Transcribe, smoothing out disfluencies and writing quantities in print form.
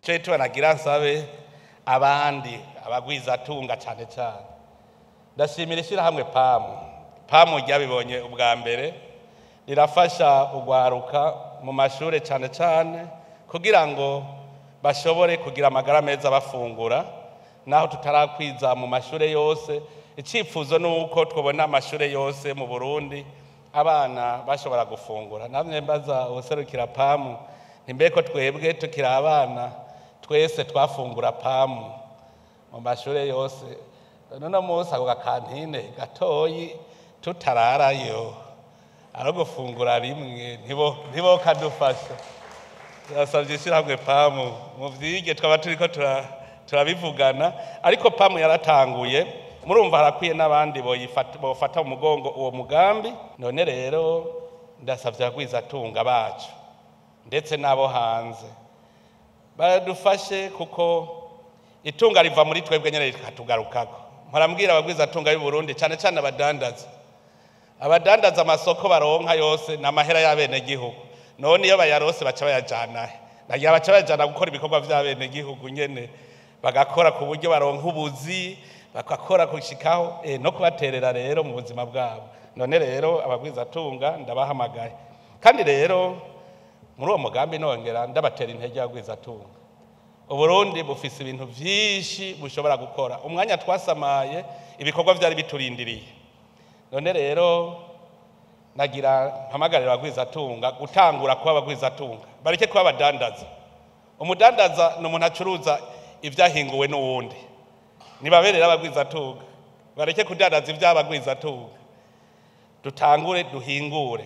cyo tubanagira nsabe abandi abagwizatunga cyane cyane ndashimira ishyirahamwe pamu ryabibonye ubwa mbere rirafasha ugwaruka mu mashure cyane cyane kugira ngo bashobore kugira amagara meza bafungura naho tutarakwiza mu mashure yose icifuzo nuko twobona amashure yose mu Burundi abana bashobora gufungura namwe mbaza userukira pamu ntimbeko twebwe tukira abana twese twafungura pamu mu mashure yose none munsi ako Cantine gatoyi tutararayo ari gufungura rimwe ntibo kadufasha yasavye ishyirahamwe pamu mu vyige twaba turiko turabivugana ariko pamu yaratanguye murumva harakwiye n'abandi bofata umugongo uwo mugambi none rero ndasavye abagwizatunga bacu ndetse nabo hanze badufashe kuko itunga riva muri twebwe nyene rikatugarukako mparambwira abagwizatunga y'u Burundi cyane cyane abadandaza amasoko baronka yose n'amahera y'abene gihugu none iyo bayarose baca bayajana nagiye baca bayajana gukora ibikorwa by'abene gihugu nyene bagakora ku buryo baronka ubuzi bakakora kushikaho no kubaterera rero mu buzima bwabo none rero abagwizatunga ndabahamagaye kandi rero muri uwo mugambi nongera ndabatera intege y'abagwizatunga Uburundi bufise ibintu vyinshi bushobora gukora umwanya twasamaye ibikorwa byari biturindiriye none rero nagira mpamagarira abagwizatunga gutangura kuba abagwizatunga bareke kuba abadandaza umudandaza n'umuntu acuruza ivyahinguwe n'uwundi nibaberera abagwizatunga bareke kudandaza ivy'abagwizatunga dutangure duhingure